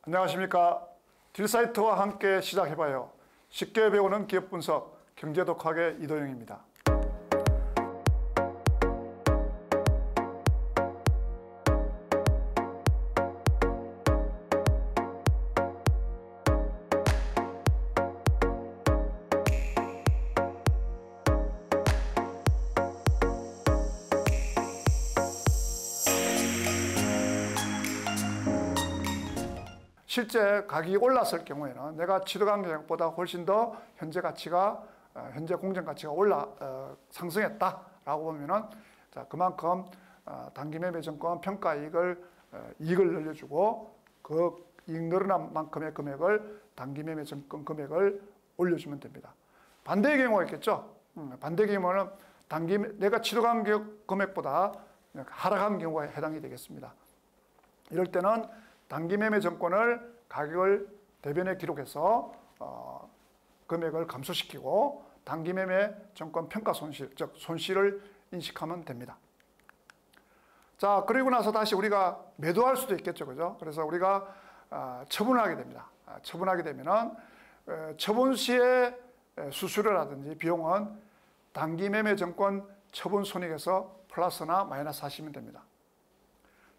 안녕하십니까. 딜사이트와 함께 시작해봐요. 쉽게 배우는 기업 분석, 경제 독학의 이도영입니다. 실제 가격이 올랐을 경우에는 내가 취득한 가격보다 훨씬 더 현재 공정 가치가 상승했다라고 보면은 그만큼 단기 매매 증권 평가 이익을 늘려주고 그 이익 늘어난 만큼의 금액을 단기 매매 증권 금액을 올려주면 됩니다. 반대의 경우가 있겠죠. 반대의 경우는 내가 취득한 금액보다 하락한 경우가 해당이 되겠습니다. 이럴 때는 단기 매매 증권을 가격을 대변에 기록해서 금액을 감소시키고 단기 매매 증권 평가 손실, 즉 손실을 인식하면 됩니다. 자, 그리고 나서 다시 우리가 매도할 수도 있겠죠. 그죠? 그래서 우리가 처분을 하게 됩니다. 처분하게 되면은 처분 시에 수수료라든지 비용은 단기 매매 증권 처분 손익에서 플러스나 마이너스 하시면 됩니다.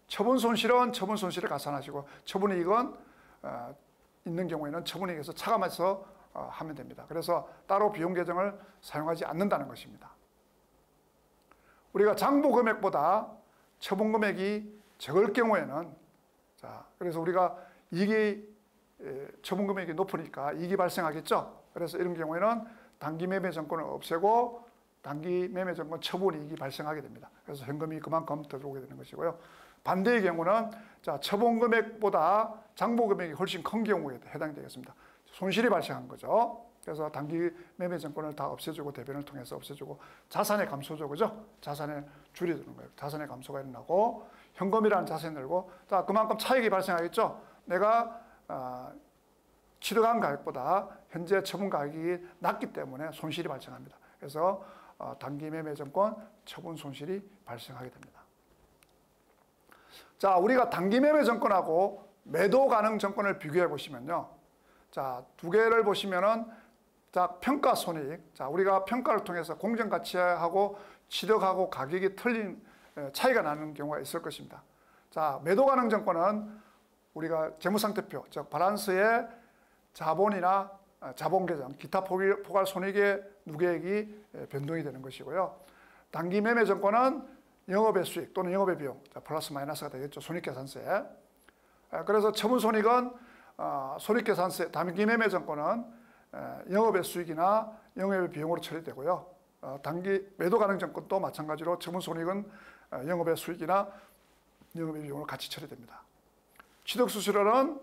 처분 손실은 처분 손실을 가산하시고 처분 이익은 있는 경우에는 처분 이익에서 차감해서 하면 됩니다. 그래서 따로 비용 계정을 사용하지 않는다는 것입니다. 우리가 장부 금액보다 처분 금액이 적을 경우에는 그래서 우리가 처분 금액이 높으니까 이익이 발생하겠죠. 그래서 이런 경우에는 단기 매매 증권을 없애고 단기 매매 증권 처분 이익이 발생하게 됩니다. 그래서 현금이 그만큼 더 들어오게 되는 것이고요. 반대의 경우는 처분 금액보다 장부 금액이 훨씬 큰 경우에 해당이 되겠습니다. 손실이 발생한 거죠. 그래서 단기 매매 증권을 다 없애주고 대변을 통해서 없애주고 자산의 감소죠. 그죠? 자산을 줄여주는 거예요. 자산의 감소가 일어나고 현금이라는 자산이 늘고 그만큼 차익이 발생하겠죠. 내가 취득한 가격보다 현재 처분 가격이 낮기 때문에 손실이 발생합니다. 그래서 단기 매매 증권 처분 손실이 발생하게 됩니다. 자, 우리가 단기 매매 증권하고 매도 가능 증권을 비교해 보시면요. 자, 두 개를 보시면은 평가 손익. 우리가 평가를 통해서 공정 가치하고 취득하고 가격이 틀린 차이가 나는 경우가 있을 것입니다. 자, 매도 가능 증권은 우리가 재무상태표, 즉 바란스의 자본이나 자본 계정, 기타 포괄 손익의 누계액이 변동이 되는 것이고요. 단기 매매 증권은 영업의 수익 또는 영업의 비용, 플러스 마이너스가 되겠죠. 손익계산세. 그래서 처분 손익은 손익계산세, 단기 매매 증권은 영업의 수익이나 영업의 비용으로 처리되고요. 단기 매도 가능 증권도 마찬가지로 처분 손익은 영업의 수익이나 영업의 비용으로 같이 처리됩니다. 취득 수수료는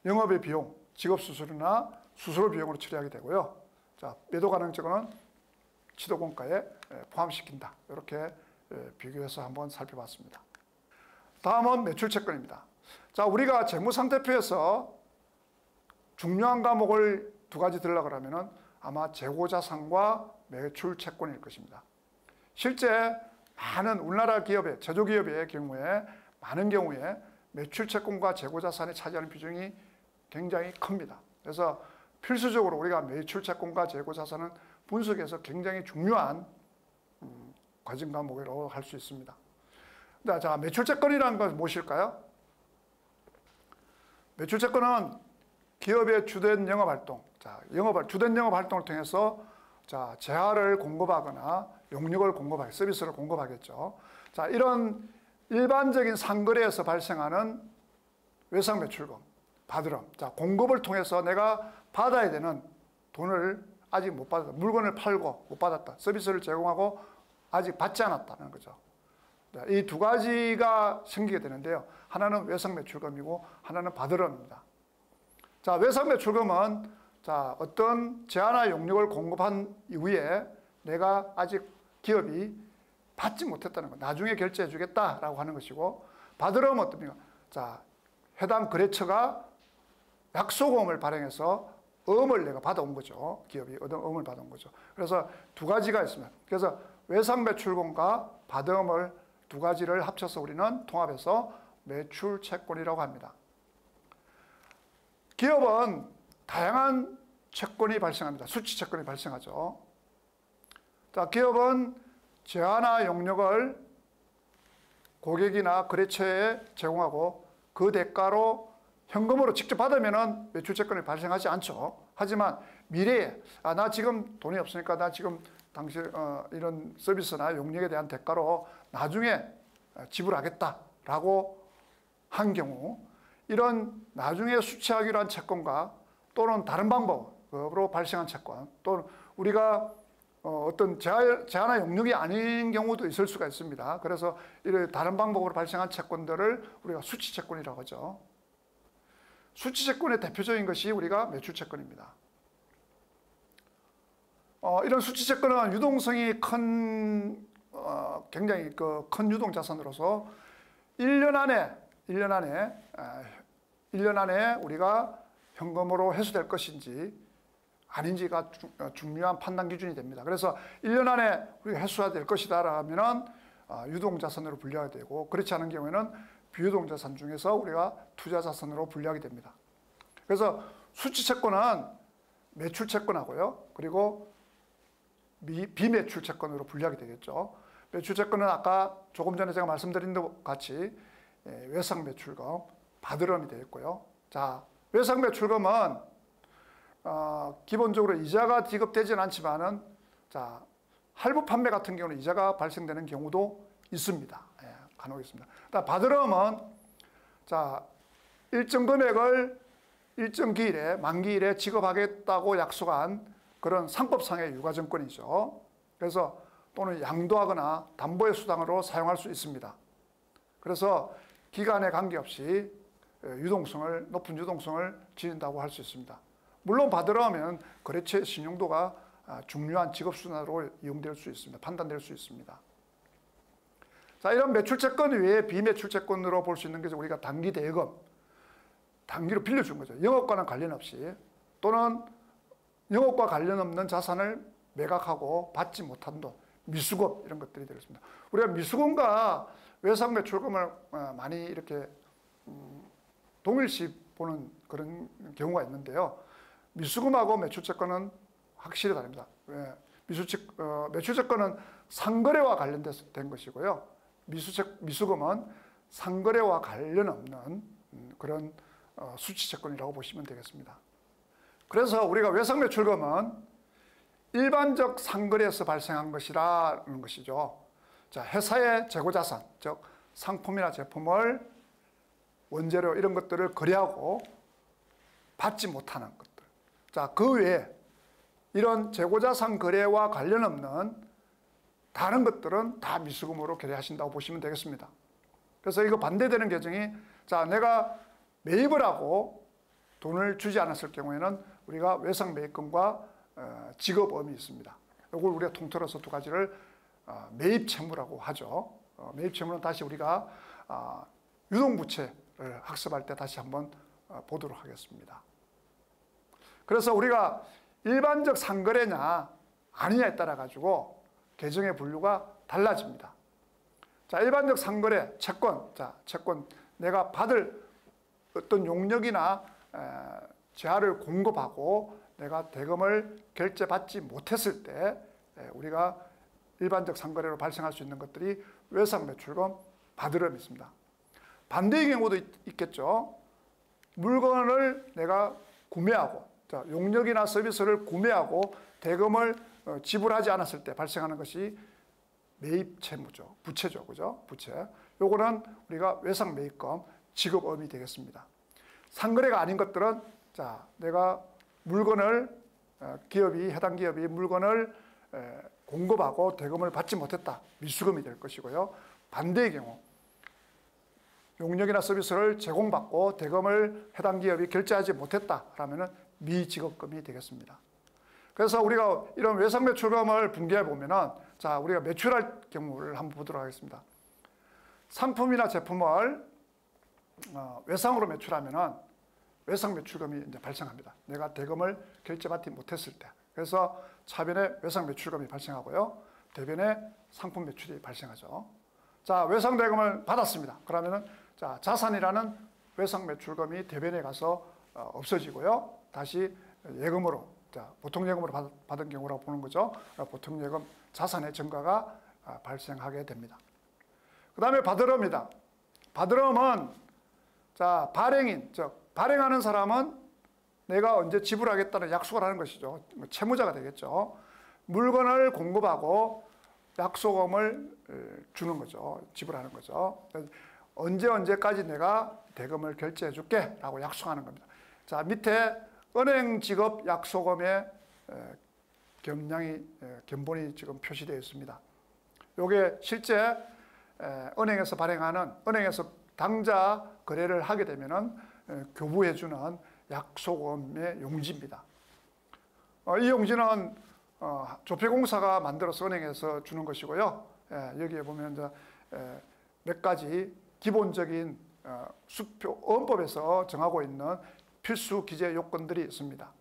영업의 비용, 직업 수수료나 수수료 비용으로 처리하게 되고요. 자, 매도 가능 증권은 취득 원가에 포함시킨다. 이렇게 비교해서 한번 살펴봤습니다. 다음은 매출 채권입니다. 자, 우리가 재무상태표에서 중요한 과목을 두 가지 들으려고 하면은 아마 재고자산과 매출 채권일 것입니다. 실제 많은 우리나라 기업의 제조기업의 경우에 많은 경우에 매출 채권과 재고자산이 차지하는 비중이 굉장히 큽니다. 그래서 필수적으로 우리가 매출 채권과 재고자산은 분석에서 굉장히 중요한 과정 과목으로 할 수 있습니다. 자, 매출채권이라는 건 무엇일까요? 매출채권은 기업의 주된 영업활동, 주된 영업활동을 통해서 재화를 공급하거나 용역을 공급하게, 서비스를 공급하겠죠. 자, 이런 일반적인 상거래에서 발생하는 외상매출금, 받으름, 공급을 통해서 내가 받아야 되는 돈을 아직 못 받았다, 물건을 팔고 못 받았다, 서비스를 제공하고 아직 받지 않았다는 거죠. 이 두 가지가 생기게 되는데요. 하나는 외상매출금이고 하나는 받으름입니다. 자, 외상매출금은 어떤 재화나 용역을 공급한 이후에 내가 아직 기업이 받지 못했다는 거, 나중에 결제해 주겠다라고 하는 것이고, 받으름은 어떻습니까? 해당 거래처가 약속음을 발행해서 음을 내가 받아온 거죠. 기업이 음을 받아온 거죠. 그래서 두 가지가 있습니다. 그래서 외상매출금과 받음을 두 가지를 합쳐서 우리는 통합해서 매출채권이라고 합니다. 기업은 다양한 채권이 발생합니다. 수취 채권이 발생하죠. 자, 기업은 재화나 용역을 고객이나 거래처에 제공하고 그 대가로 현금으로 직접 받으면 매출 채권이 발생하지 않죠. 하지만 미래에 나 지금 돈이 없으니까 나 지금 당신 이런 서비스나 용역에 대한 대가로 나중에 지불하겠다라고 한 경우 이런 나중에 수취하기로 한 채권과 또는 다른 방법으로 발생한 채권 또는 우리가 어떤 재화나 용역이 아닌 경우도 있을 수가 있습니다. 그래서 이런 다른 방법으로 발생한 채권들을 우리가 수취채권이라고 하죠. 수취채권의 대표적인 것이 우리가 매출채권입니다. 이런 수취채권은 유동성이 큰 굉장히 큰 유동자산으로서 1년 안에 우리가 현금으로 회수될 것인지 아닌지가 중요한 판단 기준이 됩니다. 그래서 1년 안에 우리가 회수가 될 것이다 라면 유동자산으로 분류하게 되고 그렇지 않은 경우에는 비유동자산 중에서 우리가 투자자산으로 분류하게 됩니다. 그래서 수취채권은 매출채권하고요. 그리고 비매출채권으로 분류하게 되겠죠. 매출채권은 아까 조금 전에 제가 말씀드린 것 같이 외상매출금, 받으름이 되어 있고요. 자, 외상매출금은 기본적으로 이자가 지급되지는 않지만은 자, 할부 판매 같은 경우는 이자가 발생되는 경우도 있습니다. 간혹 있습니다. 받으름은 자, 일정 금액을 일정 기일에 만기일에 지급하겠다고 약속한 그런 상법상의 유가증권이죠. 그래서 또는 양도하거나 담보의 수단으로 사용할 수 있습니다. 그래서 기간에 관계없이 높은 유동성을 지닌다고 할 수 있습니다. 물론 받으려면 거래처의 신용도가 중요한 직업수단으로 이용될 수 있습니다. 판단될 수 있습니다. 자, 이런 매출채권 외에 비매출채권으로 볼 수 있는 것이 우리가 단기 대여금, 단기로 빌려준 거죠. 영업과는 관련 없이 또는 영업과 관련 없는 자산을 매각하고 받지 못한 돈, 미수금 이런 것들이 되겠습니다. 우리가 미수금과 외상매출금을 많이 이렇게 동일시 보는 그런 경우가 있는데요. 미수금하고 매출채권은 확실히 다릅니다. 매출채권은 상거래와 관련된 것이고요. 미수금은 상거래와 관련 없는 그런 수취채권이라고 보시면 되겠습니다. 그래서 우리가 외상매출금은 일반적 상거래에서 발생한 것이라는 것이죠. 자, 회사의 재고자산, 즉 상품이나 제품을 원재료 이런 것들을 거래하고 받지 못하는 것들. 자, 그 외에 이런 재고자산 거래와 관련 없는 다른 것들은 다 미수금으로 거래하신다고 보시면 되겠습니다. 그래서 이거 반대되는 계정이 자, 내가 매입을 하고 돈을 주지 않았을 경우에는 우리가 외상매입금과 지급음이 있습니다. 이걸 우리가 통틀어서 두 가지를 매입채무라고 하죠. 매입채무는 다시 우리가 유동부채를 학습할 때 다시 한번 보도록 하겠습니다. 그래서 우리가 일반적 상거래냐 아니냐에 따라 가지고 계정의 분류가 달라집니다. 자, 일반적 상거래 채권, 자, 채권 내가 받을 어떤 용역이나 재화를 공급하고 내가 대금을 결제받지 못했을 때 우리가 일반적 상거래로 발생할 수 있는 것들이 외상매출금, 받으름이 있습니다. 반대의 경우도 있겠죠. 물건을 내가 구매하고 자, 용역이나 서비스를 구매하고 대금을 지불하지 않았을 때 발생하는 것이 매입채무죠. 부채죠. 그죠? 부채. 요거는 우리가 외상매입금, 지급음이 되겠습니다. 상거래가 아닌 것들은 자, 내가 물건을 해당 기업이 물건을 공급하고 대금을 받지 못했다. 미수금이 될 것이고요. 반대의 경우 용역이나 서비스를 제공받고 대금을 해당 기업이 결제하지 못했다라면은 미지급금이 되겠습니다. 그래서 우리가 이런 외상매출금을 분개해 보면은 자, 우리가 매출할 경우를 한번 보도록 하겠습니다. 상품이나 제품을 외상으로 매출하면은 외상매출금이 이제 발생합니다. 내가 대금을 결제받지 못했을 때. 그래서 차변에 외상매출금이 발생하고요. 대변에 상품 매출이 발생하죠. 자, 외상대금을 받았습니다. 그러면은 자, 자산이라는 외상매출금이 대변에 가서 없어지고요. 다시 예금으로, 보통 예금으로 받은 경우라고 보는 거죠. 보통 예금 자산의 증가가 발생하게 됩니다. 그 다음에 받으러입니다. 받으러는 발행인, 즉 발행하는 사람은 내가 언제 지불하겠다는 약속을 하는 것이죠. 채무자가 되겠죠. 물건을 공급하고 약속금을 주는 거죠. 지불하는 거죠. 언제까지 내가 대금을 결제해 줄게 라고 약속하는 겁니다. 자, 밑에 은행 지급 약속금의 견본이 지금 표시되어 있습니다. 이게 실제 은행에서 발행하는, 은행에서 당좌 거래를 하게 되면은 교부해 주는 약속금의 용지입니다. 이 용지는 조폐공사가 만들어서 은행에서 주는 것이고요. 여기에 보면 이제 몇 가지 기본적인 어음법에서 정하고 있는 필수 기재 요건들이 있습니다.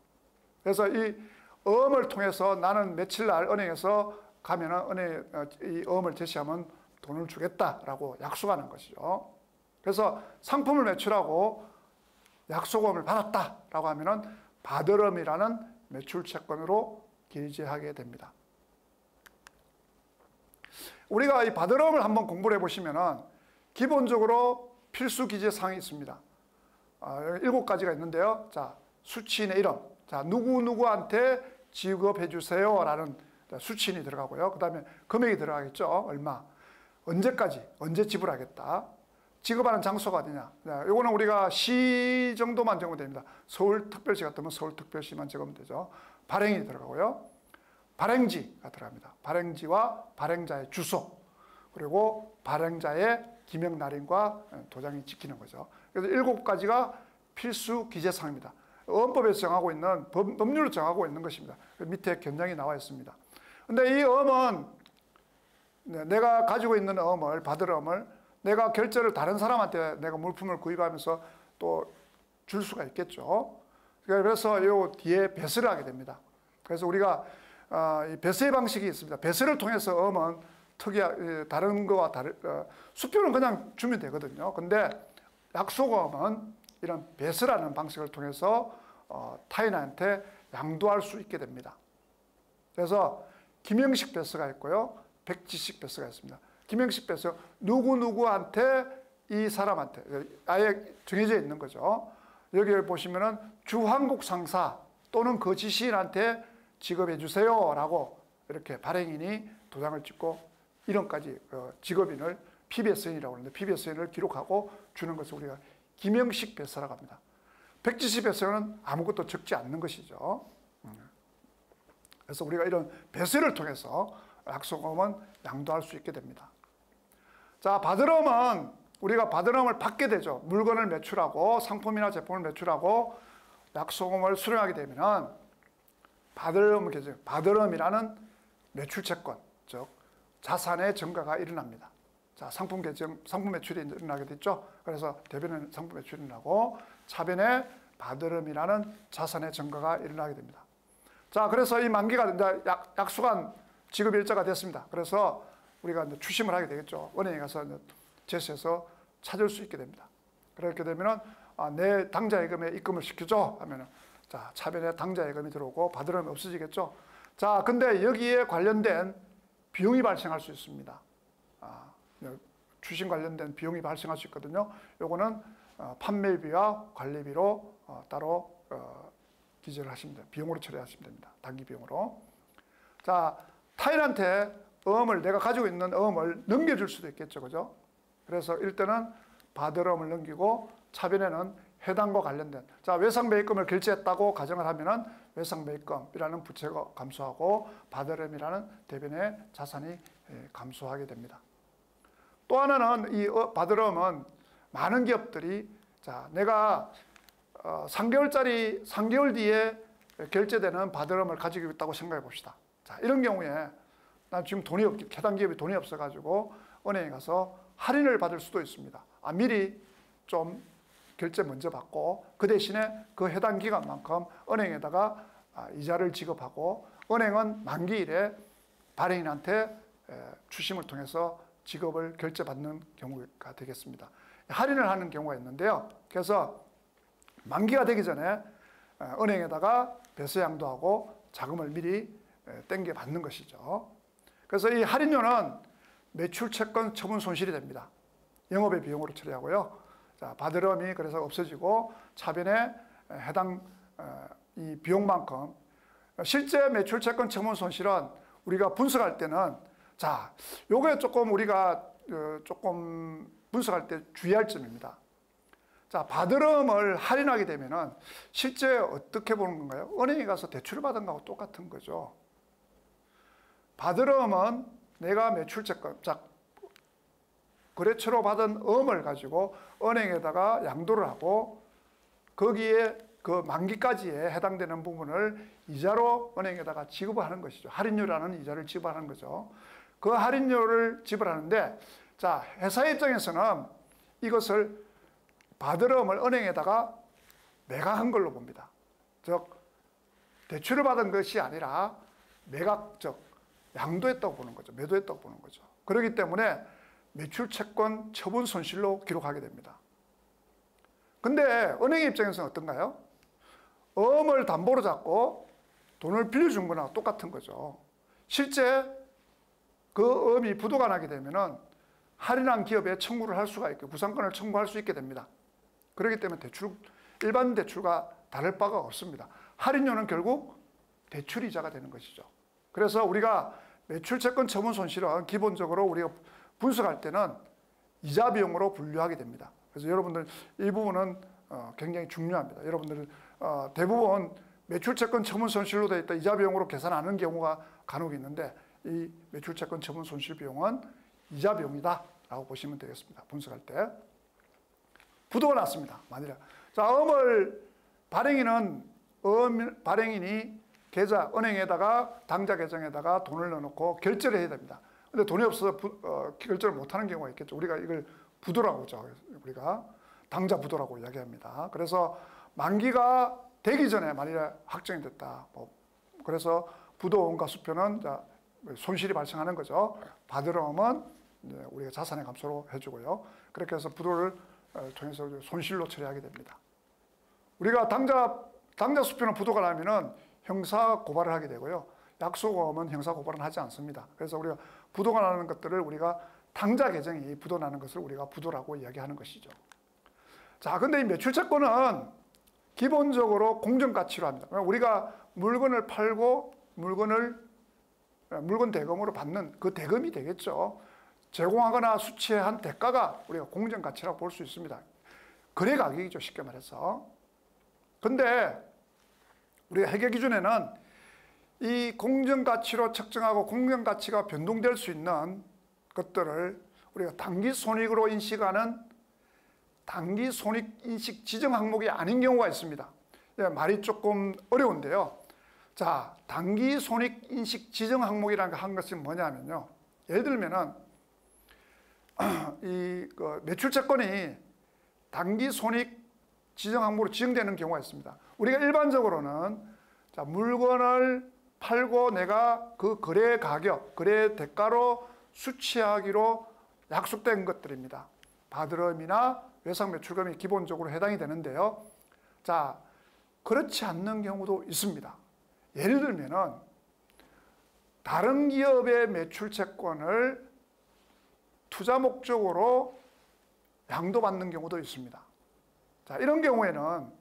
그래서 이 어음을 통해서 나는 며칠 날 은행에서 가면은 이 어음을 제시하면 돈을 주겠다라고 약속하는 것이죠. 그래서 상품을 매출하고 약속금을 받았다라고 하면은 받으름이라는 매출 채권으로 기재하게 됩니다. 우리가 이 받으름을 한번 공부를 해보시면은 기본적으로 필수 기재 사항이 있습니다. 7가지가 있는데요. 자, 수취인의 이름. 자, 누구누구한테 지급해 주세요 라는 수취인이 들어가고요. 그 다음에 금액이 들어가겠죠. 얼마. 언제까지, 언제 지불하겠다. 지급하는 장소가 어디냐. 요거는 우리가 시 정도만 적으면 됩니다. 서울특별시 같으면 서울특별시만 적으면 되죠. 발행이 들어가고요. 발행지가 들어갑니다. 발행지와 발행자의 주소, 그리고 발행자의 기명 날인과 도장이 찍히는 거죠. 그래서 7가지가 필수 기재사항입니다. 어음법에서 정하고 있는, 법률로 정하고 있는 것입니다. 밑에 견장이 나와 있습니다. 근데 이 어음은 내가 가지고 있는 어음을, 받으름을 내가 결제를 다른 사람한테 내가 물품을 구입하면서 또 줄 수가 있겠죠. 그래서 이 뒤에 배설을 하게 됩니다. 그래서 우리가 배설 방식이 있습니다. 배설을 통해서 어음은 다른 거와 수표는 그냥 주면 되거든요. 근데 약속어음은 이런 배설하는 방식을 통해서 타인한테 양도할 수 있게 됩니다. 그래서 김형식 배설가 있고요. 백지식 배설가 있습니다. 김형식 배설, 누구누구한테, 이 사람한테 아예 정해져 있는 거죠. 여기 보시면은 주한국 상사 또는 그 지시인한테 지급해 주세요 라고 이렇게 발행인이 도장을 찍고 이름까지 직업인을 PBS인이라고 하는데 PBS인을 기록하고 주는 것을 우리가 김형식 배설이라고 합니다. 백지식 배설은 아무것도 적지 않는 것이죠. 그래서 우리가 이런 배설을 통해서 약속금은 양도할 수 있게 됩니다. 자, 받으름은 우리가 받으름을 받게 되죠. 물건을 매출하고 상품이나 제품을 매출하고 약속금을 수령하게 되면은 받으름이라는 매출 채권, 즉 자산의 증가가 일어납니다. 자, 상품 매출이 일어나게 됐죠. 그래서 대변은 상품 매출이 일어나고 차변에 받으름이라는 자산의 증가가 일어나게 됩니다. 자, 그래서 이 만기가 이제 약속한 지급 일자가 됐습니다. 그래서 우리가 이제 추심을 하게 되겠죠. 은행에 가서 제시해서 찾을 수 있게 됩니다. 그렇게 되면은 내 당좌예금에 입금을 시켜줘 하면은 자, 차변에 당좌예금이 들어오고 받으름이 없어지겠죠. 자, 근데 여기에 관련된 비용이 발생할 수 있습니다. 추심 관련된 비용이 발생할 수 있거든요. 요거는 판매비와 관리비로 따로 기재를 하시면 돼요. 비용으로 처리하시면 됩니다. 단기 비용으로. 자, 타인한테 어음을, 내가 가지고 있는 어음을 넘겨줄 수도 있겠죠. 그죠? 그래서 일단은 받으름을 넘기고 차변에는 해당과 관련된, 자, 외상매입금을 결제했다고 가정을 하면은 외상매입금이라는 부채가 감소하고 받으름이라는 대변의 자산이 감소하게 됩니다. 또 하나는 이 받으름은 많은 기업들이, 자, 내가 3개월 뒤에 결제되는 받으름을 가지고 있다고 생각해 봅시다. 자, 이런 경우에 난 지금 해당 기업이 돈이 없어가지고 은행에 가서 할인을 받을 수도 있습니다. 미리 좀 결제 먼저 받고 그 대신에 그 해당 기간만큼 은행에다가 이자를 지급하고 은행은 만기일에 발행인한테 추심을 통해서 지급을 결제받는 경우가 되겠습니다. 할인을 하는 경우가 있는데요. 그래서 만기가 되기 전에 은행에다가 배서 양도하고 자금을 미리 땡겨 받는 것이죠. 그래서 이 할인료는 매출 채권 처분 손실이 됩니다. 영업의 비용으로 처리하고요. 자, 받으름이 그래서 없어지고 차변에 해당 이 비용만큼 실제 매출 채권 처분 손실은 우리가 분석할 때는 자, 요게 조금 우리가 조금 분석할 때 주의할 점입니다. 자, 받으름을 할인하게 되면은 실제 어떻게 보는 건가요? 은행에 가서 대출을 받은 거하고 똑같은 거죠. 받으름은 내가 매출채권, 자, 거래처로 받은 음을 가지고 은행에다가 양도를 하고 거기에 그 만기까지에 해당되는 부분을 이자로 은행에다가 지급을 하는 것이죠. 할인료라는 이자를 지급하는 거죠. 그 할인료를 지불하는데, 자, 회사 입장에서는 이것을 받으름을 은행에다가 매각한 걸로 봅니다. 즉 대출을 받은 것이 아니라 매각, 즉 양도했다고 보는 거죠. 매도했다고 보는 거죠. 그렇기 때문에 매출채권 처분 손실로 기록하게 됩니다. 근데 은행 입장에서는 어떤가요? 음을 담보로 잡고 돈을 빌려준 거나 똑같은 거죠. 실제 그 음이 부도가 나게 되면은 할인한 기업에 청구를 할 수가 있고 구상권을 청구할 수 있게 됩니다. 그렇기 때문에 일반 대출과 다를 바가 없습니다. 할인료는 결국 대출이자가 되는 것이죠. 그래서 우리가 매출채권 처분 손실은 기본적으로 우리가 분석할 때는 이자 비용으로 분류하게 됩니다. 그래서 여러분들 이 부분은 굉장히 중요합니다. 여러분들 대부분 매출채권 처분 손실로 되어 있다 이자 비용으로 계산하는 경우가 간혹 있는데 이 매출채권 처분 손실 비용은 이자 비용이다 라고 보시면 되겠습니다. 분석할 때. 부도가 났습니다. 만일에. 자, 발행인이 계좌, 은행에다가 당좌 계정에다가 돈을 넣어놓고 결제를 해야 됩니다. 근데 돈이 없어서 결제를 못하는 경우가 있겠죠. 우리가 이걸 부도라고 하죠. 우리가 당좌 부도라고 이야기합니다. 그래서 만기가 되기 전에 만일에 확정이 됐다. 그래서 부도원가 수표는 손실이 발생하는 거죠. 받으러면 우리가 자산의 감소로 해주고요. 그렇게 해서 부도를 통해서 손실로 처리하게 됩니다. 우리가 당좌 수표는 부도가 나면은 형사 고발을 하게 되고요. 약속어음은 형사 고발은 하지 않습니다. 그래서 우리가 부도가 나는 것들을 우리가 당좌 계정이 부도 나는 것을 우리가 부도라고 이야기하는 것이죠. 자, 근데 이 매출채권은 기본적으로 공정가치로 합니다. 우리가 물건을 팔고 물건 대금으로 받는 그 대금이 되겠죠. 제공하거나 수취한 대가가 우리가 공정가치라고 볼 수 있습니다. 거래 가격이죠, 쉽게 말해서. 근데 우리가 회계 기준에는 이 공정가치로 측정하고 공정가치가 변동될 수 있는 것들을 우리가 당기손익으로 인식하는 당기손익인식 지정 항목이 아닌 경우가 있습니다. 말이 조금 어려운데요. 자, 당기손익인식 지정 항목이라는 한 것이 뭐냐면요. 예를 들면은 매출채권이 당기손익 지정 항목으로 지정되는 경우가 있습니다. 우리가 일반적으로는 자, 물건을 팔고 내가 그 거래 가격, 거래 대가로 수취하기로 약속된 것들입니다. 받으름이나 외상 매출금이 기본적으로 해당이 되는데요. 자, 그렇지 않는 경우도 있습니다. 예를 들면은 다른 기업의 매출채권을 투자 목적으로 양도받는 경우도 있습니다. 자, 이런 경우에는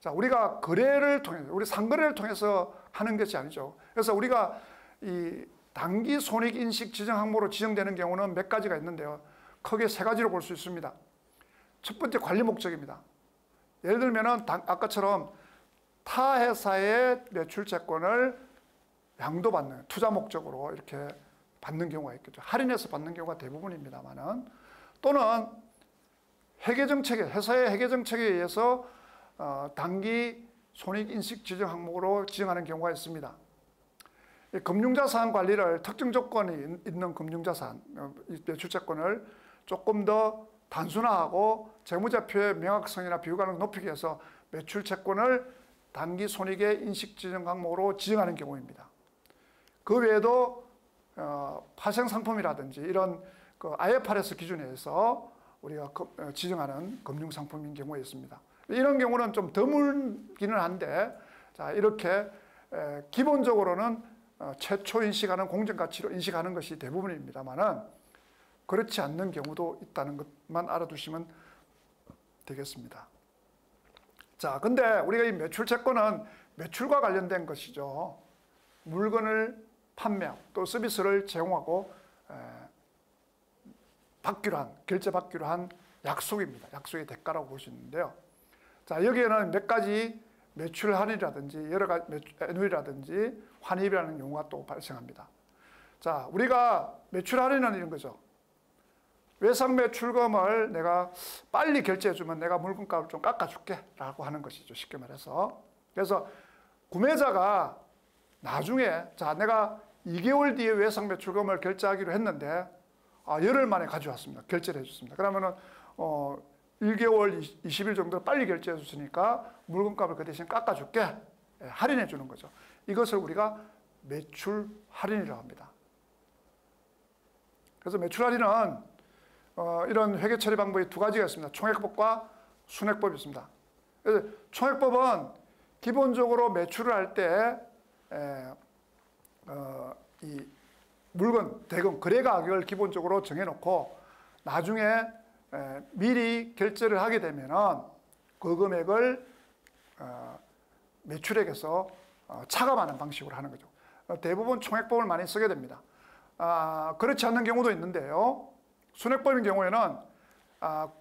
자, 우리가 거래를 통해서, 우리 상거래를 통해서 하는 것이 아니죠. 그래서 우리가 이 당기 손익 인식 지정 항목으로 지정되는 경우는 몇 가지가 있는데요. 크게 세 가지로 볼 수 있습니다. 첫 번째 관리 목적입니다. 예를 들면은 아까처럼 타 회사의 매출 채권을 양도받는 투자 목적으로 이렇게 받는 경우가 있겠죠. 할인해서 받는 경우가 대부분입니다만은 또는 회사의 회계 정책에 의해서 당기 손익 인식 지정 항목으로 지정하는 경우가 있습니다. 금융자산 관리를 특정 조건이 있는 금융자산, 매출채권을 조금 더 단순화하고 재무제표의 명확성이나 비교가능을 높이기 위해서 매출채권을 단기 손익의 인식 지정 항목으로 지정하는 경우입니다. 그 외에도 파생상품이라든지 이런 그 IFRS 기준에 의해서 우리가 지정하는 금융상품인 경우에 있습니다. 이런 경우는 좀 드물기는 한데, 자, 이렇게 기본적으로는 최초 인식하는 공정가치로 인식하는 것이 대부분입니다만은 그렇지 않는 경우도 있다는 것만 알아두시면 되겠습니다. 자, 근데 우리가 이 매출채권은 매출과 관련된 것이죠. 물건을 판매하고 또 서비스를 제공하고 받기로 한, 결제 받기로 한 약속입니다. 약속의 대가라고 볼 수 있는데요. 자, 여기에는 몇 가지 매출 할인이라든지 여러 가지 애누이라든지 환입이라는 경우가 또 발생합니다. 자, 우리가 매출 할인은 이런 거죠. 외상 매출금을 내가 빨리 결제해주면 내가 물건값을 좀 깎아줄게 라고 하는 것이죠. 쉽게 말해서. 그래서 구매자가 나중에, 자, 내가 2개월 뒤에 외상 매출금을 결제하기로 했는데 열흘 만에 가져왔습니다. 결제를 해줬습니다. 그러면은 1개월 20일 정도 빨리 결제해 줬으니까 물건값을 그 대신 깎아줄게, 할인해 주는 거죠. 이것을 우리가 매출 할인이라고 합니다. 그래서 매출 할인은 이런 회계 처리 방법이 두 가지가 있습니다. 총액법과 순액법이 있습니다. 그래서 총액법은 기본적으로 매출을 할 때 이 물건, 대금, 거래 가격을 기본적으로 정해놓고 나중에 미리 결제를 하게 되면은 그 금액을 매출액에서 차감하는 방식으로 하는 거죠. 대부분 총액법을 많이 쓰게 됩니다. 그렇지 않는 경우도 있는데요. 순액법인 경우에는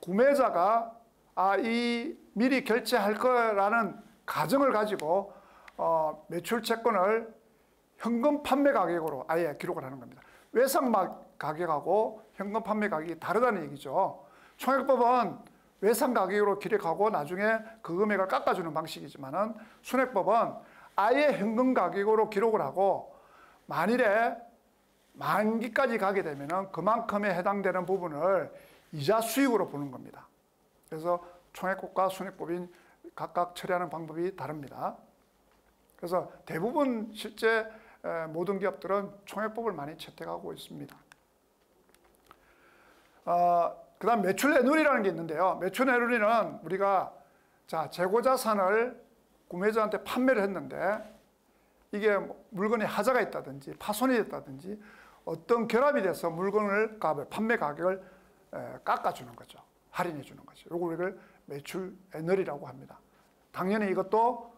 구매자가 이 미리 결제할 거라는 가정을 가지고 매출 채권을 현금 판매 가격으로 아예 기록을 하는 겁니다. 외상 가격하고 현금 판매 가격이 다르다는 얘기죠. 총액법은 외상 가격으로 기록하고 나중에 그 금액을 깎아주는 방식이지만은 순액법은 아예 현금 가격으로 기록을 하고 만일에 만기까지 가게 되면은 그만큼에 해당되는 부분을 이자 수익으로 보는 겁니다. 그래서 총액법과 순액법인 각각 처리하는 방법이 다릅니다. 그래서 대부분 실제 모든 기업들은 총액법을 많이 채택하고 있습니다. 그 다음 매출 애누리라는 게 있는데요. 매출 애누리는 우리가 자, 재고자산을 구매자한테 판매를 했는데 이게 물건에 하자가 있다든지 파손이 됐다든지 어떤 결합이 돼서 물건을 판매 가격을 깎아주는 거죠. 할인해 주는 거죠. 이걸 매출 애널이라고 합니다. 당연히 이것도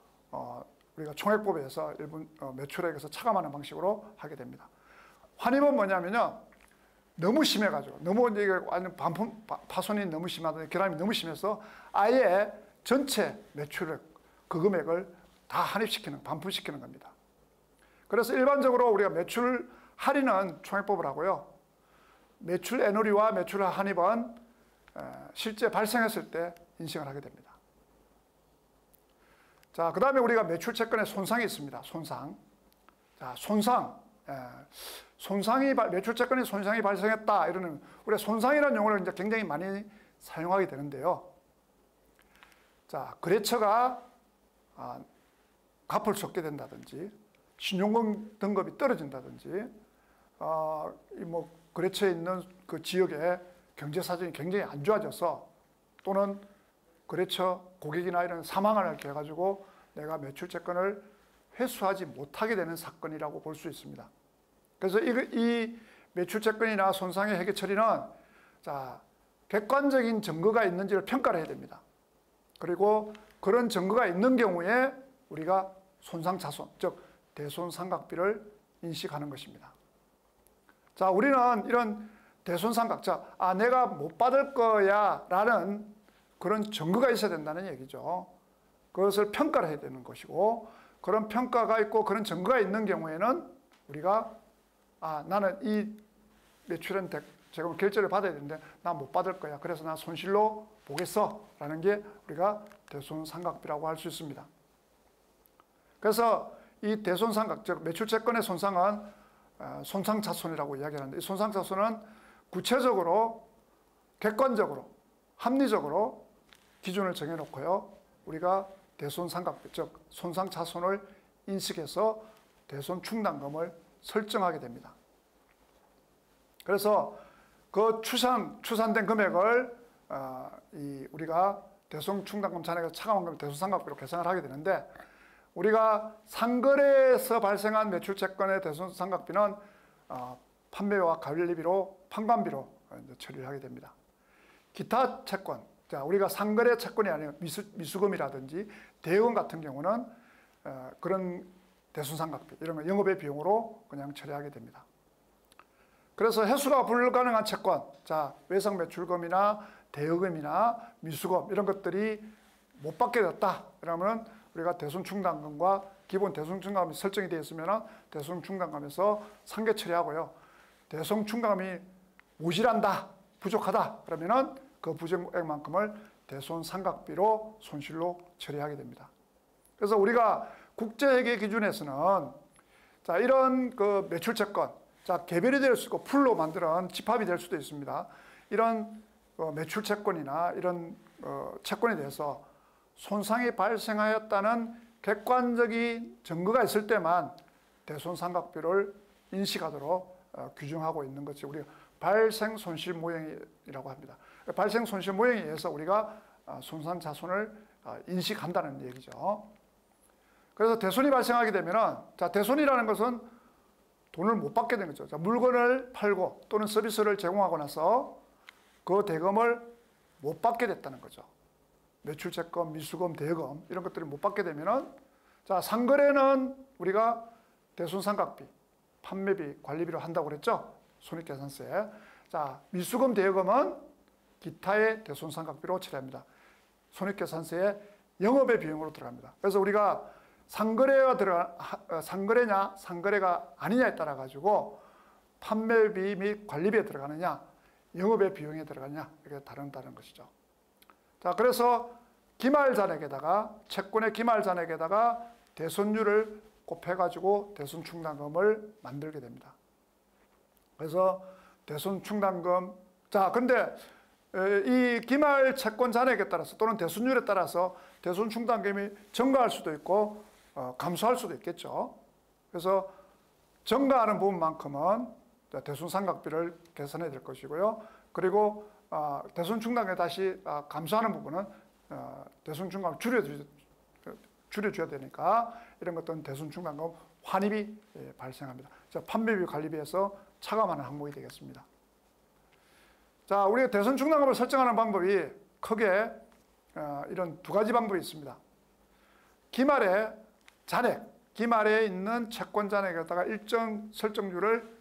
우리가 총액법에서 일본 매출액에서 차감하는 방식으로 하게 됩니다. 환입은 뭐냐면요, 너무 심해가지고 너무 이게 완전 파손이 너무 심하다, 결함이 너무 심해서 아예 전체 매출액 그 금액을 다 환입시키는, 반품시키는 겁니다. 그래서 일반적으로 우리가 매출 할인은 총액법을 하고요. 매출 애누리와 매출 환입은 실제 발생했을 때 인식을 하게 됩니다. 자, 그 다음에 우리가 매출 채권에 손상이 있습니다. 손상. 자, 매출 채권에 손상이 발생했다. 이러는, 우리가 손상이라는 용어를 이제 굉장히 많이 사용하게 되는데요. 자, 거래처가 갚을 수 없게 된다든지, 신용금 등급이 떨어진다든지, 거래처에 있는 그 지역의 경제 사정이 굉장히 안 좋아져서 또는 거래처 고객이나 이런 사망을 이렇게 해가지고 내가 매출 채권을 회수하지 못하게 되는 사건이라고 볼 수 있습니다. 그래서 이 매출 채권이나 손상의 회계 처리는 자, 객관적인 증거가 있는지를 평가를 해야 됩니다. 그리고 그런 증거가 있는 경우에 우리가 손상차손, 즉 대손상각비를 인식하는 것입니다. 자, 우리는 이런 대손상각, 내가 못 받을 거야 라는 그런 증거가 있어야 된다는 얘기죠. 그것을 평가를 해야 되는 것이고, 그런 평가가 있고 그런 증거가 있는 경우에는 우리가 나는 이 매출은 제가 결제를 받아야 되는데 나 못 받을 거야. 그래서 나 손실로 보겠어 라는 게 우리가 대손상각비라고 할 수 있습니다. 그래서 이 대손상각, 즉 매출채권의 손상은 손상차손이라고 이야기하는데, 이 손상차손은 구체적으로 객관적으로 합리적으로 기준을 정해놓고요, 우리가 대손상각비, 즉 손상차손을 인식해서 대손충당금을 설정하게 됩니다. 그래서 그 추산된 금액을 우리가 대손 충당금 잔액에서 차감한 대손 상각비로 계산을 하게 되는데, 우리가 상거래에서 발생한 매출 채권의 대손 상각비는 판매와 관리비로 판관비로 처리를 하게 됩니다. 기타 채권, 자, 우리가 상거래 채권이 아니라 미수금이라든지 대여금 같은 경우는 그런 대손 상각비, 이런 거 영업의 비용으로 그냥 처리하게 됩니다. 그래서 해수가 불가능한 채권, 자, 외상 매출금이나 대여금이나 미수금 이런 것들이 못 받게 됐다. 그러면 우리가 대손 충당금과 기본 대손 충당금이 설정이 되어 있으면 대손 충당금에서 상계 처리하고요. 대손 충당금이 모자란다, 부족하다 그러면은 그 부족액만큼을 대손 상각비로 손실로 처리하게 됩니다. 그래서 우리가 국제회계 기준에서는 자, 이런 그 매출 채권, 자, 개별이 될 수 있고 풀로 만드는 집합이 될 수도 있습니다. 이런 매출 채권이나 이런 채권에 대해서 손상이 발생하였다는 객관적인 증거가 있을 때만 대손 상각비를 인식하도록 규정하고 있는 것이 우리가 발생 손실 모형이라고 합니다. 발생 손실 모형에 의해서 우리가 손상 자손을 인식한다는 얘기죠. 그래서 대손이 발생하게 되면은, 자, 대손이라는 것은 돈을 못 받게 되는 거죠. 자, 물건을 팔고 또는 서비스를 제공하고 나서 그 대금을 못 받게 됐다는 거죠. 매출채권, 미수금, 대여금 이런 것들을 못 받게 되면은, 자, 상거래는 우리가 대손상각비, 판매비, 관리비로 한다고 그랬죠. 손익계산서에. 자, 미수금, 대여금은 기타의 대손상각비로 처리합니다. 손익계산서에 영업의 비용으로 들어갑니다. 그래서 우리가 상거래냐, 상거래가 아니냐에 따라 가지고 판매비 및 관리비에 들어가느냐, 영업의 비용에 들어가느냐, 이렇게 다른 것이죠. 자, 그래서 기말잔액에다가, 채권의 기말잔액에다가 대손율을 곱해가지고 대손충당금을 만들게 됩니다. 그래서 대손충당금, 자, 근데 이 기말 채권 잔액에 따라서 또는 대손율에 따라서 대손충당금이 증가할 수도 있고 감소할 수도 있겠죠. 그래서 증가하는 부분만큼은 대손상각비를 계산해야 될 것이고요. 그리고 대손충당금이 다시 감소하는 부분은 대손충당금을 줄여줘야 되니까 이런 것들은 대손충당금 환입이 발생합니다. 판매비 관리비에서 차감하는 항목이 되겠습니다. 자, 우리가 대손충당금을 설정하는 방법이 크게 이런 두 가지 방법이 있습니다. 기말의 잔액, 기말에 있는 채권 잔액에다가 일정 설정률을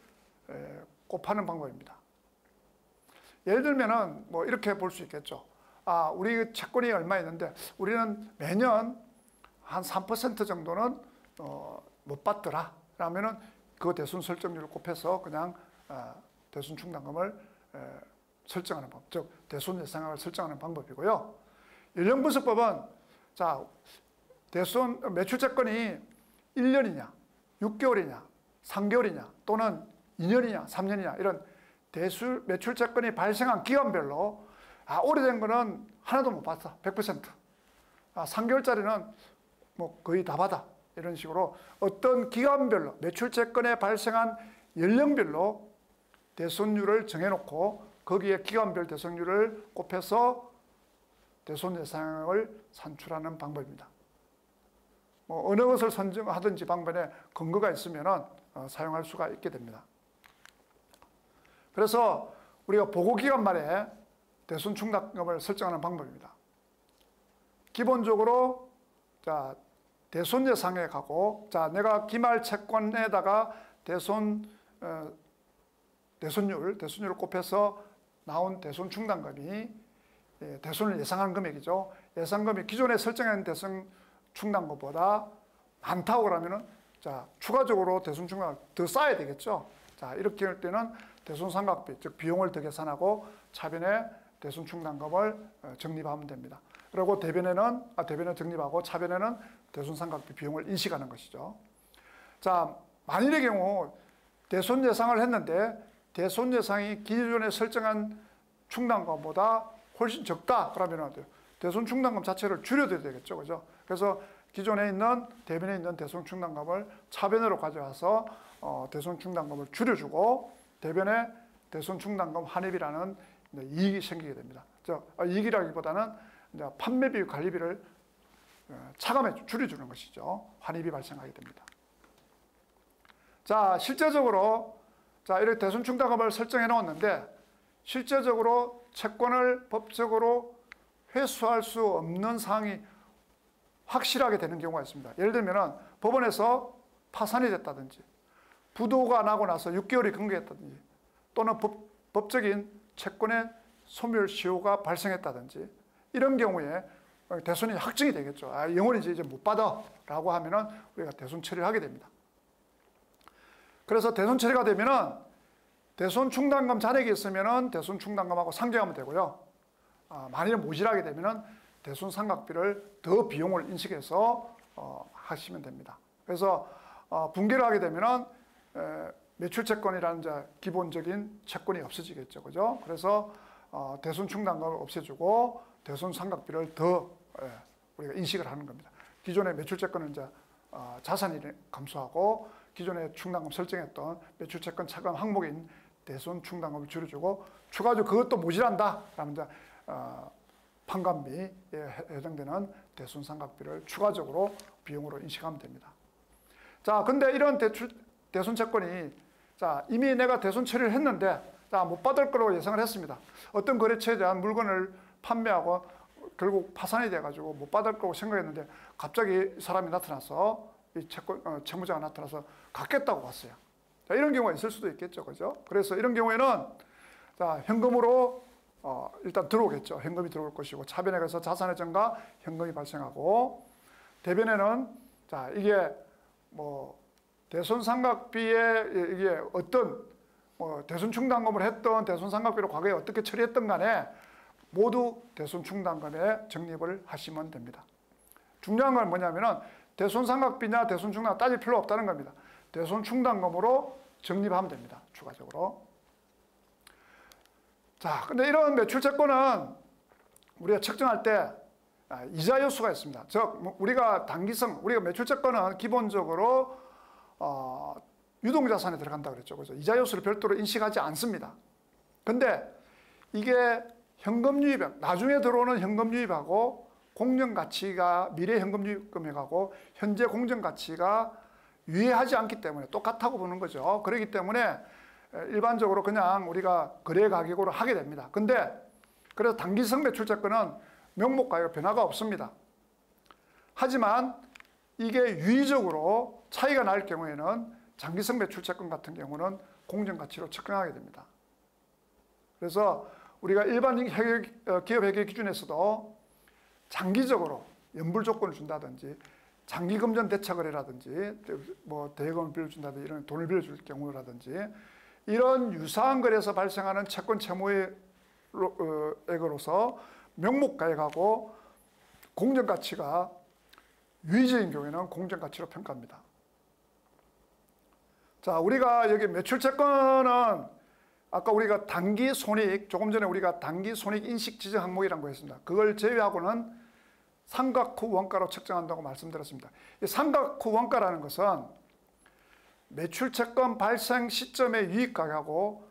곱하는 방법입니다. 예를 들면은 뭐 이렇게 볼 수 있겠죠. 우리 채권이 얼마 있는데 우리는 매년 한 3% 정도는 못 받더라. 그러면은 그 대손 설정률을 곱해서 그냥 대손 충당금을 설정하는 방법, 즉 대손 예상액을 설정하는 방법이고요. 연령분석법은 자, 대손 매출 채권이 1년이냐, 6개월이냐, 3개월이냐, 또는 2년이냐, 3년이냐 이런 매출 채권이 발생한 기간별로 오래된 거는 하나도 못 받았다, 100%. 3개월짜리는 뭐 거의 다 받아. 이런 식으로 어떤 기간별로 매출 채권에 발생한 연령별로 대손율을 정해놓고 거기에 기간별 대손율을 곱해서 대손 예상을 산출하는 방법입니다. 뭐 어느 것을 선정하든지 방법에 근거가 있으면 사용할 수가 있게 됩니다. 그래서 우리가 보고기간 말에 대손 충당금을 설정하는 방법입니다. 기본적으로 자, 대손 예상액하고, 자, 내가 기말 채권에다가 대손율을 곱해서 나온 대손 충당금이 대손을 예상한 금액이죠. 예상금이 기존에 설정한 대손 충당금보다 많다고 그러면은 자, 추가적으로 대손 충당금 더 쌓아야 되겠죠. 자, 이렇게 할 때는 대손 상각비, 즉 비용을 더 계산하고 차변에 대손 충당금을 적립하면 됩니다. 그리고 대변에 적립하고 차변에는 대손 상각비 비용을 인식하는 것이죠. 자, 만일의 경우 대손 예상을 했는데 대손 예상이 기존에 설정한 충당금보다 훨씬 적다 그러면 대손 충당금 자체를 줄여야 되겠죠. 그죠? 그래서 기존에 있는 대변에 있는 대손 충당금을 차변으로 가져와서 대손 충당금을 줄여주고 대변에 대손 충당금 환입이라는 이익이 생기게 됩니다. 이익이라기보다는 이제 판매비, 관리비를 차감해 줄여주는 것이죠. 환입이 발생하게 됩니다. 자, 실제적으로 자, 이렇게 대손충당금을 설정해 놓았는데 실제적으로 채권을 법적으로 회수할 수 없는 사항이 확실하게 되는 경우가 있습니다. 예를 들면 법원에서 파산이 됐다든지 부도가 나고 나서 6개월이 근거했다든지 또는 법적인 채권의 소멸 시효가 발생했다든지 이런 경우에 대손이 확정이 되겠죠. 아, 영원히 이제 못 받아 라고 하면은 우리가 대손 처리를 하게 됩니다. 그래서 대손 처리가 되면은 대손 충당금 잔액이 있으면은 대손 충당금하고 상정하면 되고요. 만일 모자라게 되면은 대손 상각비를 더 비용을 인식해서 하시면 됩니다. 그래서 붕괴를 하게 되면은 매출 채권이라는 이제 기본적인 채권이 없어지겠죠, 그죠? 그래서 대손 충당금을 없애주고 대손 상각비를 더 우리가 인식을 하는 겁니다. 기존의 매출 채권은 이제 자산이 감소하고 기존에 충당금 설정했던 매출 채권 차감 항목인 대손 충당금을 줄여주고 추가적으로 그것도 모자란다 라면 이제 판관비에 해당되는 대손 상각비를 추가적으로 비용으로 인식하면 됩니다. 자, 근데 이런 대손 채권이 자, 이미 내가 대손 처리를 했는데 자, 못 받을 거라고 예상을 했습니다. 어떤 거래처에 대한 물건을 판매하고 결국 파산이 돼가지고 못 받을 거라고 생각했는데 갑자기 사람이 나타나서 이 채무자가 나타나서 갚겠다고 왔어요. 자, 이런 경우가 있을 수도 있겠죠, 그죠? 그래서 이런 경우에는 자, 현금으로 일단 들어오겠죠. 현금이 들어올 것이고 차변에 가서 자산의 증가, 현금이 발생하고 대변에는 자, 이게 뭐 대손 상각비에 이게 어떤 대손 충당금을 했던 대손 상각비를 과거에 어떻게 처리했던 간에 모두 대손 충당금에 적립을 하시면 됩니다. 중요한 건 뭐냐면은 대손 상각비냐 대손 충당금 따질 필요 없다는 겁니다. 대손 충당금으로 적립하면 됩니다. 추가적으로. 자, 근데 이런 매출 채권은 우리가 측정할 때 이자 요소가 있습니다. 즉 우리가 단기성, 우리가 매출 채권은 기본적으로 유동자산에 들어간다 그랬죠. 그죠? 이자 요소를 별도로 인식하지 않습니다. 근데 이게 현금 유입액, 나중에 들어오는 현금 유입하고 공정 가치가 미래 현금 유입 금액하고 현재 공정 가치가 유해하지 않기 때문에 똑같다고 보는 거죠. 그렇기 때문에 일반적으로 그냥 우리가 거래 가격으로 하게 됩니다. 근데 그래서 단기성 매출 채권은 명목 가격 변화가 없습니다. 하지만 이게 유의적으로 차이가 날 경우에는 장기성 매출 채권 같은 경우는 공정 가치로 측정하게 됩니다. 그래서 우리가 일반 기업 회계 기준에서도 장기적으로 연불 조건을 준다든지 장기 금전 대차 거래라든지 뭐 대금을 빌려준다든지 이런 돈을 빌려줄 경우라든지 이런 유사한 거래에서 발생하는 채권 채무액으로서 명목가액하고 공정가치가 유의적인 경우에는 공정가치로 평가합니다. 자, 우리가 여기 매출 채권은 아까 우리가 단기 손익, 조금 전에 우리가 단기 손익 인식 지정 항목이라는 거 했습니다. 그걸 제외하고는 상각 후 원가로 측정한다고 말씀드렸습니다. 이 상각 후 원가라는 것은 매출 채권 발생 시점의 유입가격하고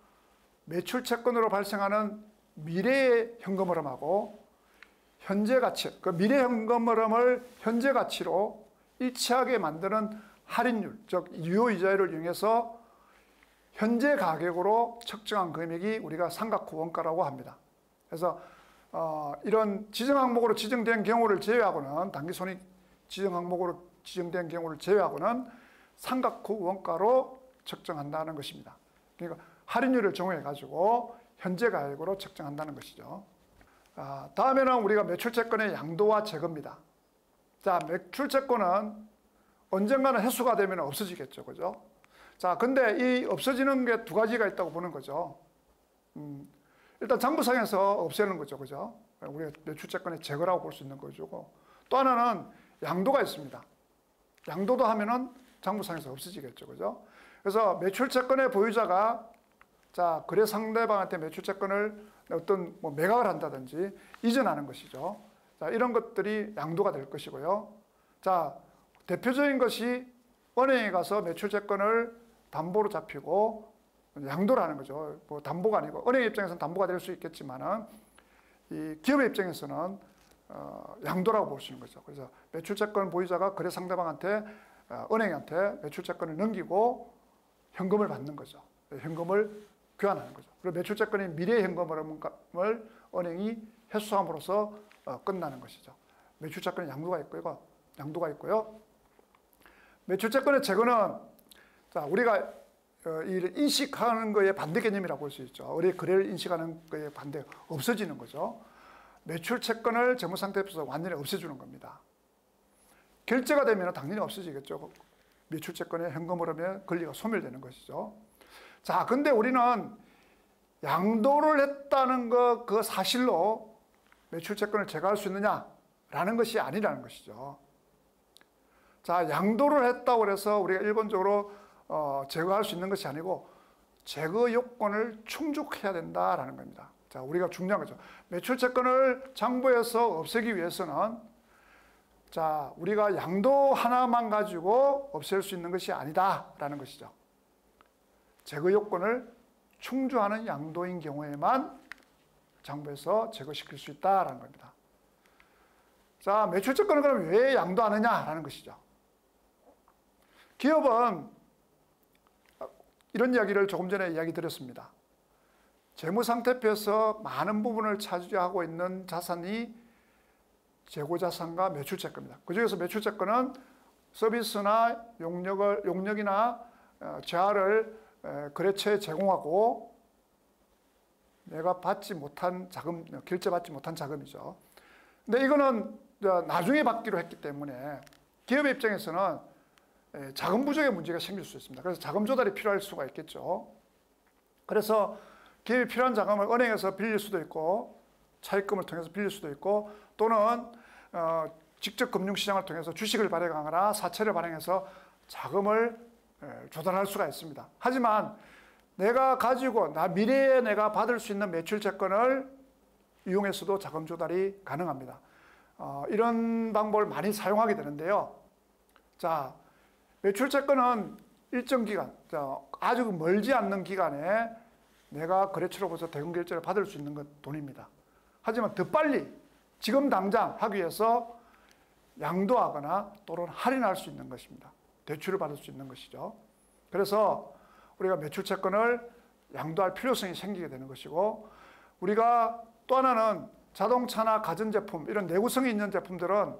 매출 채권으로 발생하는 미래의 현금 흐름하고 현재 가치, 그 미래 현금 흐름을 현재 가치로 일치하게 만드는 할인율, 즉 유효이자율을 이용해서 현재 가격으로 측정한 금액이 우리가 상각 후 원가라고 합니다. 그래서 이런 지정 항목으로 지정된 경우를 제외하고는 단기 손익 지정 항목으로 지정된 경우를 제외하고는 상각 후 원가로 측정한다는 것입니다. 그러니까 할인율을 정해 가지고 현재 가격으로 측정한다는 것이죠. 다음에는 우리가 매출채권의 양도와 제거입니다. 자, 매출채권은 언젠가는 회수가 되면 없어지겠죠, 그죠? 자, 근데 이 없어지는 게 두 가지가 있다고 보는 거죠. 일단 장부상에서 없애는 거죠, 그죠? 우리가 매출채권의 제거라고 볼 수 있는 거죠. 또 하나는 양도가 있습니다. 양도도 하면은 장부상에서 없어지겠죠, 그죠? 그래서 매출채권의 보유자가 자, 거래 상대방한테 매출채권을 어떤 뭐 매각을 한다든지 이전하는 것이죠. 자, 이런 것들이 양도가 될 것이고요. 자, 대표적인 것이 은행에 가서 매출채권을 담보로 잡히고 양도라는 거죠. 뭐 담보가 아니고 은행 입장에서는 담보가 될 수 있겠지만은 이 기업의 입장에서는 양도라고 볼 수 있는 거죠. 그래서 매출채권 보유자가 거래 상대방한테 은행한테 매출채권을 넘기고 현금을 받는 거죠. 현금을 교환하는 거죠. 그리고 매출채권이 미래 현금을 은행이 회수함으로써 끝나는 것이죠. 매출채권에 양도가 있고요. 매출채권의 제거는 우리가 인식하는 거에 반대 개념이라고 볼 수 있죠. 우리 거래를 인식하는 거에 반대, 없어지는 거죠. 매출채권을 재무상태표에서 완전히 없애주는 겁니다. 결제가 되면 당연히 없어지겠죠. 매출채권의 현금 흐름의 권리가 소멸되는 것이죠. 자, 근데 우리는 양도를 했다는 그 사실로 매출채권을 제거할 수 있느냐라는 것이 아니라는 것이죠. 자, 양도를 했다고 해서 우리가 일반적으로 제거할 수 있는 것이 아니고 제거 요건을 충족해야 된다라는 겁니다. 자, 우리가 중요한 거죠. 매출채권을 장부에서 없애기 위해서는 자, 우리가 양도 하나만 가지고 없앨 수 있는 것이 아니다라는 것이죠. 제거 요건을 충족하는 양도인 경우에만 장부에서 제거시킬 수 있다라는 겁니다. 자, 매출채권을 그럼 왜 양도하느냐라는 것이죠. 기업은 이런 이야기를 조금 전에 이야기 드렸습니다. 재무상태표에서 많은 부분을 차지하고 있는 자산이 재고자산과 매출채권입니다. 그중에서 매출채권은 서비스나 용역이나 재화를 거래처에 제공하고 내가 받지 못한 자금, 결제받지 못한 자금이죠. 근데 이거는 나중에 받기로 했기 때문에 기업의 입장에서는 자금 부족의 문제가 생길 수 있습니다. 그래서 자금 조달이 필요할 수가 있겠죠. 그래서 기업이 필요한 자금을 은행에서 빌릴 수도 있고 차입금을 통해서 빌릴 수도 있고 또는 직접 금융시장을 통해서 주식을 발행하거나 사채를 발행해서 자금을 조달할 수가 있습니다. 하지만 내가 가지고 미래에 내가 받을 수 있는 매출채권을 이용해서도 자금 조달이 가능합니다. 이런 방법을 많이 사용하게 되는데요. 자, 매출채권은 일정 기간, 아주 멀지 않는 기간에 내가 거래처로부터 대금 결제를 받을 수 있는 건 돈입니다. 하지만 더 빨리 지금 당장 하기 위해서 양도하거나 또는 할인할 수 있는 것입니다. 대출을 받을 수 있는 것이죠. 그래서 우리가 매출채권을 양도할 필요성이 생기게 되는 것이고 우리가 또 하나는 자동차나 가전제품 이런 내구성이 있는 제품들은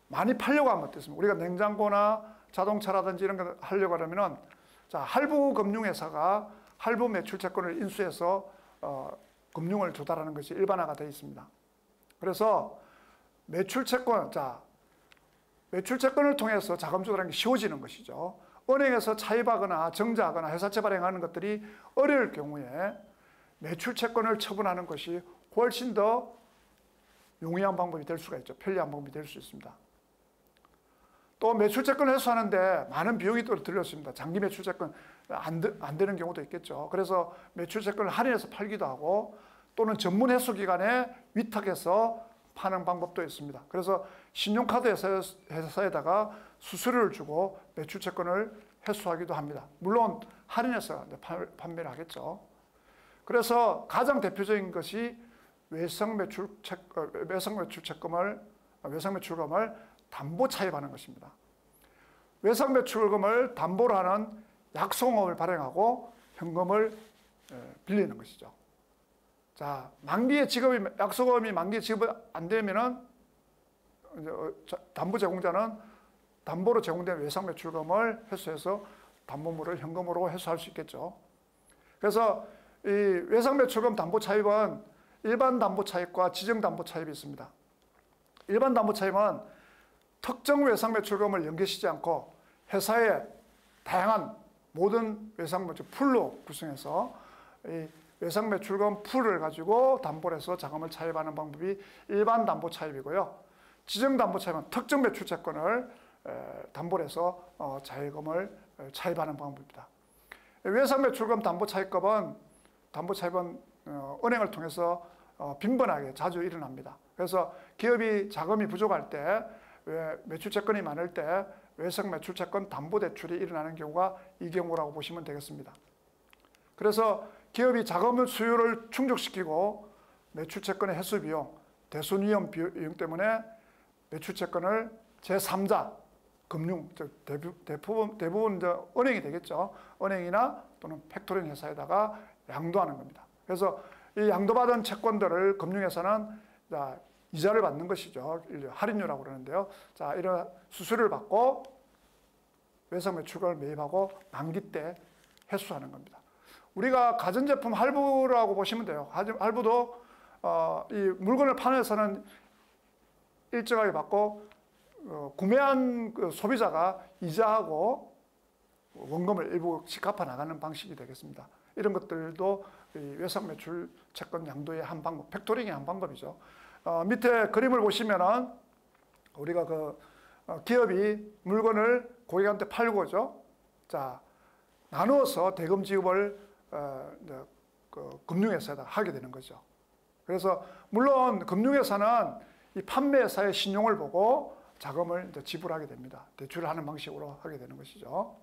많이 팔려고 하면 어떻습니까? 우리가 냉장고나 자동차라든지 이런 걸 하려고 하려면은 할부 금융회사가 할부 매출채권을 인수해서 금융을 조달하는 것이 일반화가 되어 있습니다. 그래서 매출채권을 통해서 자금 조달하는 게 쉬워지는 것이죠. 은행에서 차입하거나 정자하거나 회사채 발행하는 것들이 어려울 경우에 매출채권을 처분하는 것이 훨씬 더 용이한 방법이 될 수가 있죠. 편리한 방법이 될 수 있습니다. 또 매출채권을 회수하는데 많은 비용이 또 들렸습니다. 장기 매출채권 안 되는 경우도 있겠죠. 그래서 매출채권을 할인해서 팔기도 하고 또는 전문 회수기관에 위탁해서 파는 방법도 있습니다. 그래서 신용카드 회사에다가 수수료를 주고 매출채권을 회수하기도 합니다. 물론 할인해서 판매를 하겠죠. 그래서 가장 대표적인 것이 외상매출금을 담보 차입하는 것입니다. 외상매출금을 담보로 하는 약속금을 발행하고 현금을 빌리는 것이죠. 자, 만기에 약속금이 만기에 지급이 안 되면은 담보 제공자는 담보로 제공된 외상매출금을 회수해서 담보물을 현금으로 회수할 수 있겠죠. 그래서 이 외상매출금 담보 차입은 일반 담보 차입과 지정 담보 차입이 있습니다. 일반 담보 차입은 특정 외상매출금을 연계시키지 않고 회사의 다양한 모든 외상매출 풀로 구성해서 이 외상매출금 풀을 가지고 담보를 해서 자금을 차입하는 방법이 일반 담보 차입이고요. 지정 담보 차입은 특정 매출채권을 담보를 해서 자금을 차입하는 방법입니다. 외상매출금 담보 차입은 은행을 통해서 빈번하게 자주 일어납니다. 그래서 기업이 자금이 부족할 때 매출채권이 많을 때 외상매출채권 담보대출이 일어나는 경우가 이 경우라고 보시면 되겠습니다. 그래서 기업이 자금 수요를 충족시키고 매출채권의 회수비용, 대손위험 비용 때문에 매출채권을 제3자 금융, 즉 대부분 이제 은행이 되겠죠. 은행이나 또는 팩토링 회사에다가 양도하는 겁니다. 그래서 이 양도받은 채권들을 금융회사는 이자를 받는 것이죠. 할인율이라고 그러는데요. 자, 이런 수수료를 받고 외상 매출권을 매입하고 만기 때 회수하는 겁니다. 우리가 가전제품 할부라고 보시면 돼요. 할부도 이 물건을 파는 회사는 일정하게 받고 구매한 그 소비자가 이자하고 원금을 일부씩 갚아 나가는 방식이 되겠습니다. 이런 것들도 외상 매출 채권 양도의 한 방법, 팩토링의 한 방법이죠. 밑에 그림을 보시면은 우리가 기업이 물건을 고객한테 팔고죠. 자, 나누어서 대금 지급을 금융회사에다 하게 되는 거죠. 그래서 물론 금융회사는 이 판매회사의 신용을 보고 자금을 이제 지불하게 됩니다. 대출을 하는 방식으로 하게 되는 것이죠.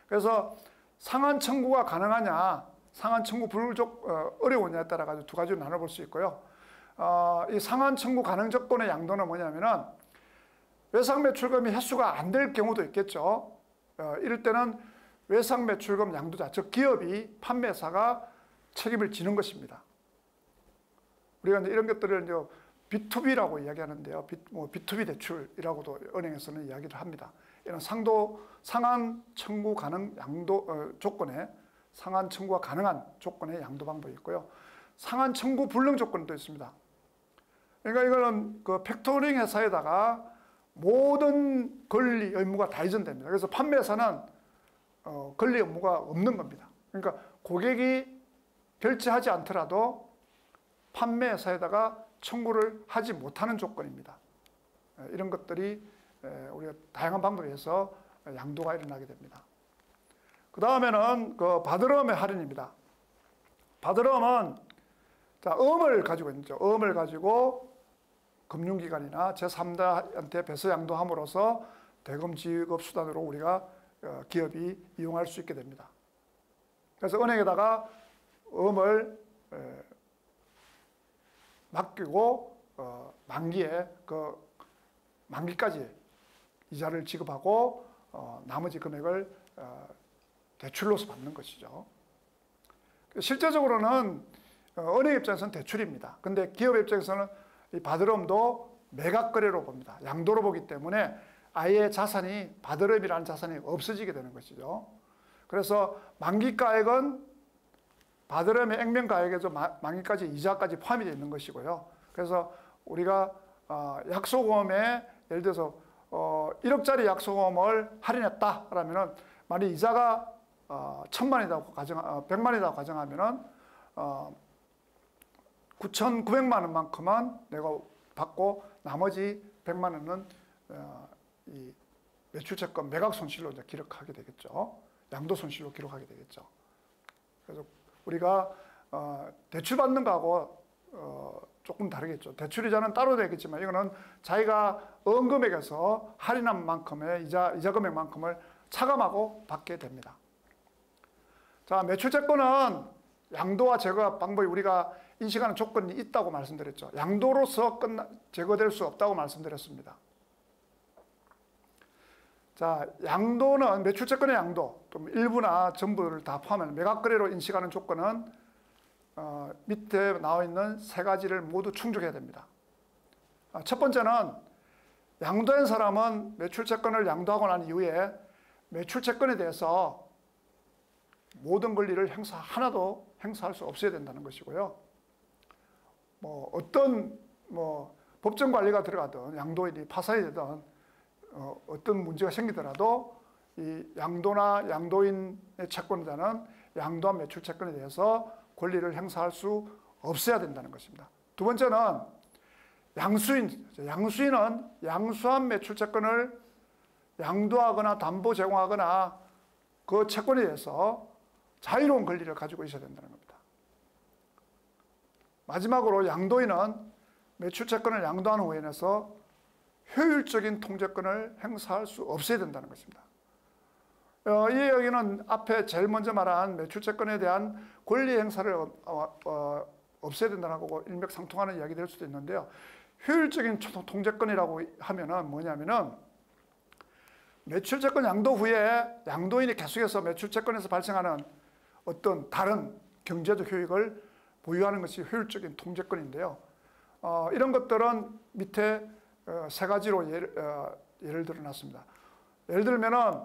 그래서 상한 청구가 가능하냐, 상한 청구 어려우냐에 따라 가지고 두 가지로 나눠볼 수 있고요. 이 상한 청구 가능 조건의 양도는 뭐냐면은 외상 매출금이 회수가 안 될 경우도 있겠죠. 이럴 때는 외상 매출금 양도자, 즉 기업이 판매사가 책임을 지는 것입니다. 우리가 이제 이런 것들을 이제 B2B라고 이야기하는데요. B2B 대출이라고도 은행에서는 이야기를 합니다. 이런 상한 청구 가능 양도 조건에 상한 청구가 가능한 조건의 양도 방법이 있고요. 상한 청구 불능 조건도 있습니다. 그러니까 이거는 그 팩토링 회사에다가 모든 권리 의무가 다 이전됩니다. 그래서 판매사는 권리 의무가 없는 겁니다. 그러니까 고객이 결제하지 않더라도 판매사에다가 청구를 하지 못하는 조건입니다. 이런 것들이 우리가 다양한 방법에서 양도가 일어나게 됩니다. 그 다음에는 그 바드럼의 할인입니다. 바드럼은 음을 가지고 있죠. 음을 가지고 금융기관이나 제3자한테 배서 양도함으로써 대금 지급 수단으로 우리가 기업이 이용할 수 있게 됩니다. 그래서 은행에다가 음을 맡기고 만기에 만기까지 이자를 지급하고 나머지 금액을 대출로서 받는 것이죠. 실제적으로는 은행 입장에서는 대출입니다. 근데 기업 입장에서는 이 바드럼도 매각거래로 봅니다. 양도로 보기 때문에 아예 자산이 바드럼이라는 자산이 없어지게 되는 것이죠. 그래서 만기가액은 바드럼의 액면가액에서 만기까지 이자까지 포함이 되어 있는 것이고요. 그래서 우리가 약속보험에 예를 들어서 1억짜리 약속보험을 할인했다 그러면은 만약 이자가 100만이라고 가정하면은 9,900만 원만큼만 내가 받고 나머지 100만 원은 이 매출채권 매각 손실로 이제 기록하게 되겠죠. 양도 손실로 기록하게 되겠죠. 그래서 우리가 대출 받는 거하고 조금 다르겠죠. 대출이자는 따로 되겠지만 이거는 자기가 은금액에서 할인한 만큼의 이자 금액만큼을 차감하고 받게 됩니다. 자, 매출채권은 양도와 제거 방법이 우리가 인식하는 조건이 있다고 말씀드렸죠. 양도로서 제거될 수 없다고 말씀드렸습니다. 자, 양도는 매출채권의 양도, 또 일부나 전부를 다 포함하는 매각거래로 인식하는 조건은 밑에 나와 있는 세 가지를 모두 충족해야 됩니다. 첫 번째는 양도한 사람은 매출채권을 양도하고 난 이후에 매출채권에 대해서 모든 권리를 하나도 행사할 수 없어야 된다는 것이고요. 어떤 법정 관리가 들어가든 양도인이 파산이 되든 어떤 문제가 생기더라도 이 양도나 양도인의 채권자는 양도한 매출채권에 대해서 권리를 행사할 수 없어야 된다는 것입니다. 두 번째는 양수인은 양수한 매출채권을 양도하거나 담보 제공하거나 그 채권에 대해서 자유로운 권리를 가지고 있어야 된다는 겁니다. 마지막으로 양도인은 매출채권을 양도한 후에 인해서 효율적인 통제권을 행사할 수 없어야 된다는 것입니다. 이 이야기는 앞에 제일 먼저 말한 매출채권에 대한 권리 행사를 없애야 된다고 일맥상통하는 이야기 될 수도 있는데요. 효율적인 통제권이라고 하면은 뭐냐면은 매출채권 양도 후에 양도인이 계속해서 매출채권에서 발생하는 어떤 다른 경제적 효익을 보유하는 것이 효율적인 통제권인데요. 이런 것들은 밑에 세 가지로 예를 들어놨습니다. 예를 들면은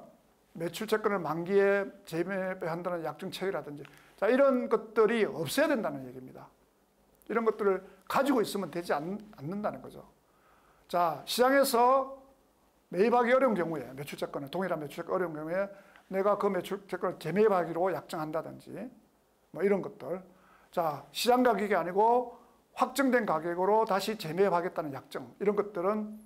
매출채권을 만기에 재매매한다는 약정체계라든지, 자, 이런 것들이 없어야 된다는 얘기입니다. 이런 것들을 가지고 있으면 되지 않는다는 거죠. 자, 시장에서 매입하기 어려운 경우에, 매출채권을, 동일한 매출채권 어려운 경우에 내가 그 매출채권을 재매입하기로 약정한다든지 뭐 이런 것들. 자, 시장 가격이 아니고 확정된 가격으로 다시 재매입하겠다는 약정, 이런 것들은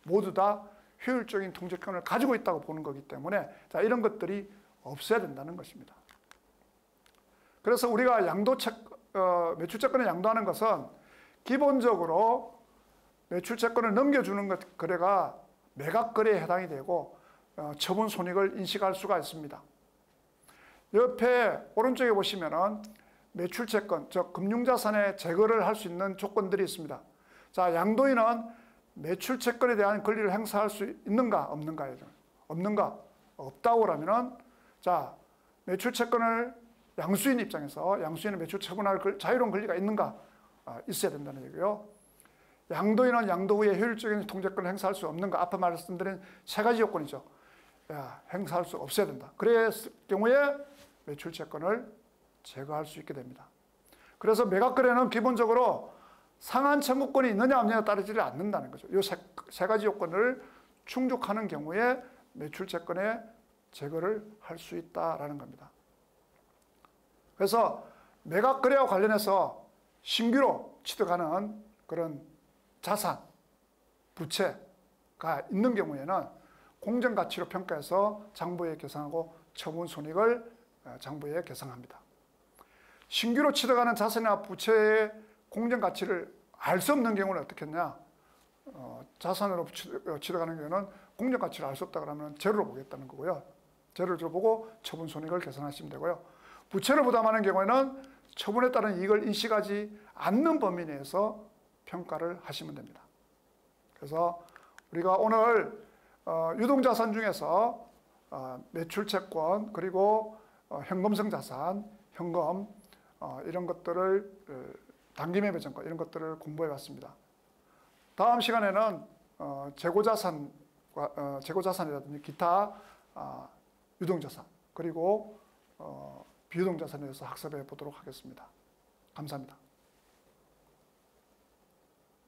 모두 다 효율적인 통제권을 가지고 있다고 보는 거기 때문에, 자, 이런 것들이 없어야 된다는 것입니다. 그래서 우리가 매출채권을 양도하는 것은 기본적으로 매출채권을 넘겨주는 거래가 매각거래에 해당이 되고 처분 손익을 인식할 수가 있습니다. 옆에 오른쪽에 보시면은 매출채권, 즉 금융자산의 제거를 할 수 있는 조건들이 있습니다. 자, 양도인은 매출채권에 대한 권리를 행사할 수 있는가 없는가예요. 없는가? 없다고 하면은, 자, 매출채권을 양수인 입장에서 양수인은 매출 처분할 자유로운 권리가 있는가? 있어야 된다는 얘기고요. 양도인은 양도 후에 효율적인 통제권을 행사할 수 없는가? 앞에 말씀드린 세 가지 요건이죠. 행사할 수 없어야 된다. 그랬을 경우에 매출채권을 제거할 수 있게 됩니다. 그래서 매각거래는 기본적으로 상한 청구권이 있느냐 없느냐에 따르지 않는다는 거죠. 이 세 가지 요건을 충족하는 경우에 매출채권의 제거를 할 수 있다라는 겁니다. 그래서 매각거래와 관련해서 신규로 취득하는 그런 자산, 부채가 있는 경우에는 공정가치로 평가해서 장부에 계상하고 처분 손익을 장부에 계상합니다. 신규로 취득하는 자산이나 부채의 공정가치를 알 수 없는 경우는 어떻게 했냐? 자산으로 취득하는 경우는 공정가치를 알 수 없다 그러면 제로로 보겠다는 거고요. 제로를 보고 처분 손익을 계산하시면 되고요. 부채를 부담하는 경우에는 처분에 따른 이익을 인식하지 않는 범위 내에서 평가를 하시면 됩니다. 그래서 우리가 오늘 유동자산 중에서 매출채권, 그리고 현금성 자산, 현금, 이런 것들을 단기매매증권 이런 것들을 공부해 봤습니다. 다음 시간에는 재고자산이라든지 기타 유동자산, 그리고 비유동자산에 대해서 학습해 보도록 하겠습니다. 감사합니다.